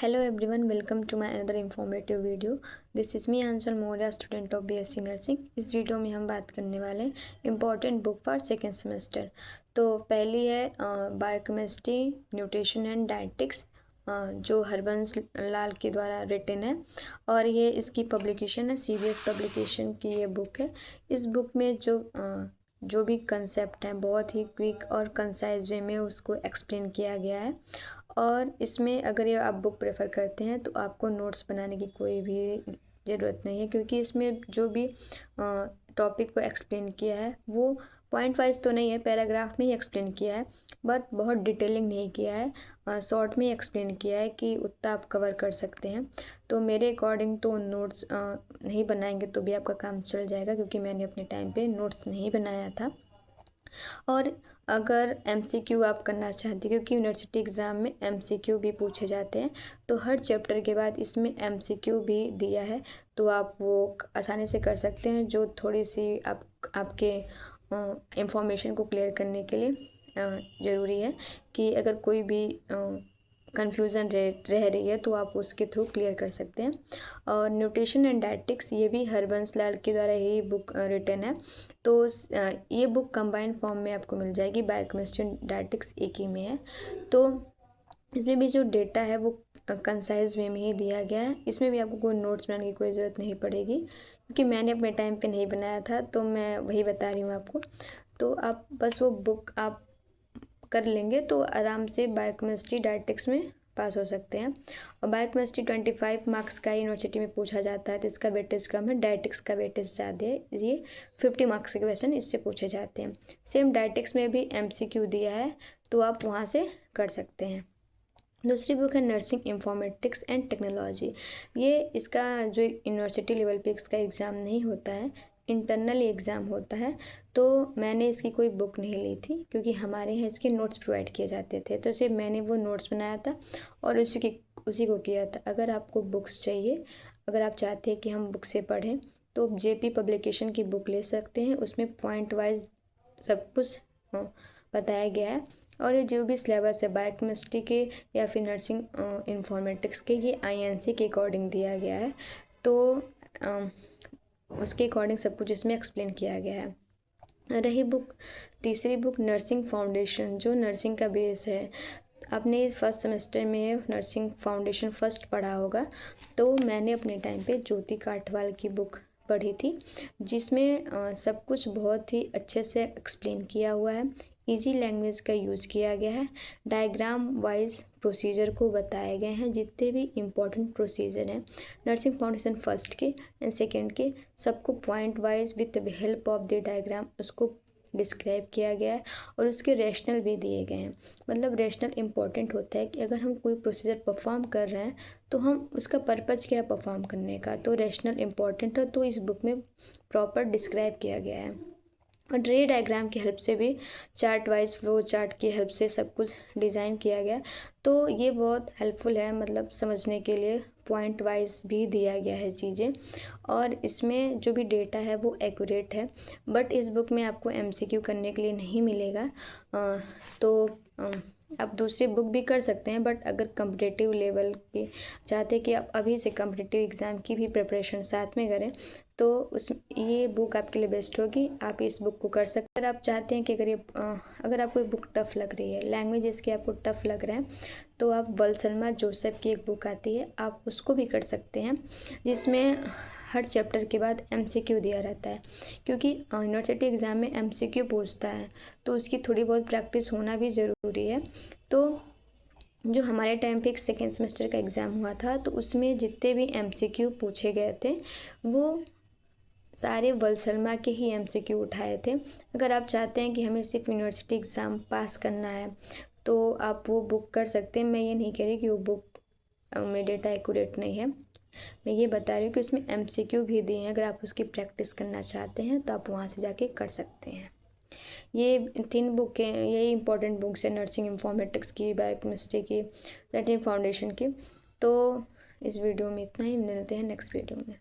Hello everyone, welcome to my another informative video. This is me Anshul Moria, student of BSc Nursing. इस video में हम बात करने वाले हैं important book for second semester. तो पहली है बायोकेमिस्ट्री न्यूट्रिशन एंड डाइटिक्स, जो हरबंस लाल के द्वारा रिटन है और ये इसकी पब्लिकेशन है CBS पब्लिकेशन की ये बुक है। इस बुक में जो भी कंसेप्ट हैं बहुत ही क्विक और कंसाइज वे में उसको एक्सप्लेन किया गया है। और इसमें अगर ये आप बुक प्रेफर करते हैं तो आपको नोट्स बनाने की कोई भी ज़रूरत नहीं है, क्योंकि इसमें जो भी टॉपिक को एक्सप्लेन किया है वो पॉइंट वाइज तो नहीं है, पैराग्राफ में ही एक्सप्लेन किया है, बट बहुत डिटेलिंग नहीं किया है, शॉर्ट में ही एक्सप्लेन किया है कि उतना आप कवर कर सकते हैं। तो मेरे अकॉर्डिंग तो नोट्स नहीं बनाएंगे तो भी आपका काम चल जाएगा, क्योंकि मैंने अपने टाइम पे नोट्स नहीं बनाया था। और अगर MCQ आप करना चाहते हैं, क्योंकि यूनिवर्सिटी एग्ज़ाम में MCQ भी पूछे जाते हैं, तो हर चैप्टर के बाद इसमें MCQ भी दिया है, तो आप वो आसानी से कर सकते हैं, जो थोड़ी सी आपके इंफॉर्मेशन को क्लियर करने के लिए ज़रूरी है कि अगर कोई भी कन्फ्यूज़न रह रही है तो आप उसके थ्रू क्लियर कर सकते हैं। और न्यूट्रिशन एंड डाइटिक्स ये भी हरबंस लाल के द्वारा ही बुक रिटन है, तो ये बुक कंबाइंड फॉर्म में आपको मिल जाएगी। बायोकेमिस्ट्री डाइटिक्स एक ही में है, तो इसमें भी जो डेटा है वो कंसाइज वे में ही दिया गया है। इसमें भी आपको कोई नोट्स बनाने की कोई ज़रूरत नहीं पड़ेगी, क्योंकि मैंने अपने टाइम पे नहीं बनाया था, तो मैं वही बता रही हूँ आपको। तो आप बस वो बुक आप कर लेंगे तो आराम से बायोकेमिस्ट्री डाइटिक्स में पास हो सकते हैं। और बायोकेमिस्ट्री 25 मार्क्स का यूनिवर्सिटी में पूछा जाता है, तो इसका वेटेज कम है। डाइटिक्स का वेटेज ज़्यादा है, ये 50 मार्क्स के क्वेश्चन इससे पूछे जाते हैं। सेम डाइटिक्स में भी MCQ दिया है, तो आप वहाँ से कर सकते हैं। दूसरी बुक है नर्सिंग इंफॉर्मेटिक्स एंड टेक्नोलॉजी। ये इसका जो यूनिवर्सिटी लेवल पे इसका एग्ज़ाम नहीं होता है, इंटरनल एग्ज़ाम होता है, तो मैंने इसकी कोई बुक नहीं ली थी, क्योंकि हमारे यहाँ इसके नोट्स प्रोवाइड किए जाते थे, तो सिर्फ मैंने वो नोट्स बनाया था और उसी को किया था। अगर आपको बुक्स चाहिए, अगर आप चाहते हैं कि हम बुक से पढ़ें, तो JP पब्लिकेशन की बुक ले सकते हैं। उसमें पॉइंट वाइज सब कुछ बताया गया है, और ये जो भी सिलेबस है बायोकेमिस्ट्री के या फिर नर्सिंग इंफॉर्मेटिक्स के, ये INC के अकॉर्डिंग दिया गया है, तो उसके अकॉर्डिंग सब कुछ इसमें एक्सप्लेन किया गया है। रही बुक तीसरी बुक नर्सिंग फाउंडेशन, जो नर्सिंग का बेस है। आपने फर्स्ट सेमेस्टर में नर्सिंग फाउंडेशन फर्स्ट पढ़ा होगा, तो मैंने अपने टाइम पे ज्योति काठवाल की बुक पढ़ी थी, जिसमें सब कुछ बहुत ही अच्छे से एक्सप्लेन किया हुआ है। इजी लैंग्वेज का यूज़ किया गया है, डायग्राम वाइज प्रोसीजर को बताए गए हैं, जितने भी इम्पोर्टेंट प्रोसीजर हैं नर्सिंग फाउंडेशन फर्स्ट के एंड सेकेंड के, सबको point wise with the help of the diagram उसको डिस्क्राइब किया गया है, और उसके रैशनल भी दिए गए हैं। मतलब रैशनल इम्पॉर्टेंट होता है कि अगर हम कोई प्रोसीजर परफॉर्म कर रहे हैं तो हम उसका पर्पज़ क्या है परफॉर्म करने का, तो रैशनल इम्पॉर्टेंट है, तो इस बुक में प्रॉपर डिस्क्राइब किया गया है। और रे डायग्राम की हेल्प से भी, चार्ट वाइज फ्लो चार्ट की हेल्प से सब कुछ डिज़ाइन किया गया, तो ये बहुत हेल्पफुल है, मतलब समझने के लिए पॉइंट वाइज भी दिया गया है चीज़ें, और इसमें जो भी डेटा है वो एक्यूरेट है। बट इस बुक में आपको MCQ करने के लिए नहीं मिलेगा, तो आप दूसरी बुक भी कर सकते हैं, बट अगर कम्पिटिटिव लेवल के चाहते हैं कि आप अभी से कम्पिटिटिव एग्ज़ाम की भी प्रिपरेशन साथ में करें, तो ये बुक आपके लिए बेस्ट होगी। आप इस बुक को कर सकते हैं। अगर आप चाहते हैं कि अगर आपको बुक टफ़ लग रही है, लैंग्वेज इसके आपको टफ़ लग रहा है, तो आप वल्सलमा जोसेफ की एक बुक आती है, आप उसको भी कर सकते हैं, जिसमें हर चैप्टर के बाद MCQ दिया रहता है, क्योंकि यूनिवर्सिटी एग्ज़ाम में MCQ पूछता है, तो उसकी थोड़ी बहुत प्रैक्टिस होना भी ज़रूरी है। तो जो हमारे टाइम पे एक सेकेंड सेमेस्टर का एग्ज़ाम हुआ था, तो उसमें जितने भी MCQ पूछे गए थे वो सारे वल्सलमा के ही MCQ उठाए थे। अगर आप चाहते हैं कि हमें सिर्फ यूनिवर्सिटी एग्ज़ाम पास करना है, तो आप वो बुक कर सकते हैं। मैं ये नहीं कह रही कि वो बुक में डेटा एक्यूरेट नहीं है, मैं ये बता रही हूँ कि उसमें MCQ भी दिए हैं। अगर आप उसकी प्रैक्टिस करना चाहते हैं तो आप वहाँ से जाके कर सकते हैं। ये 3 बुकें यही इंपॉर्टेंट बुक्स है, नर्सिंग इंफॉर्मेटिक्स की, बायोकेमिस्ट्री की, नर्सिंग फाउंडेशन की। तो इस वीडियो में इतना ही, मिलते हैं नेक्स्ट वीडियो में।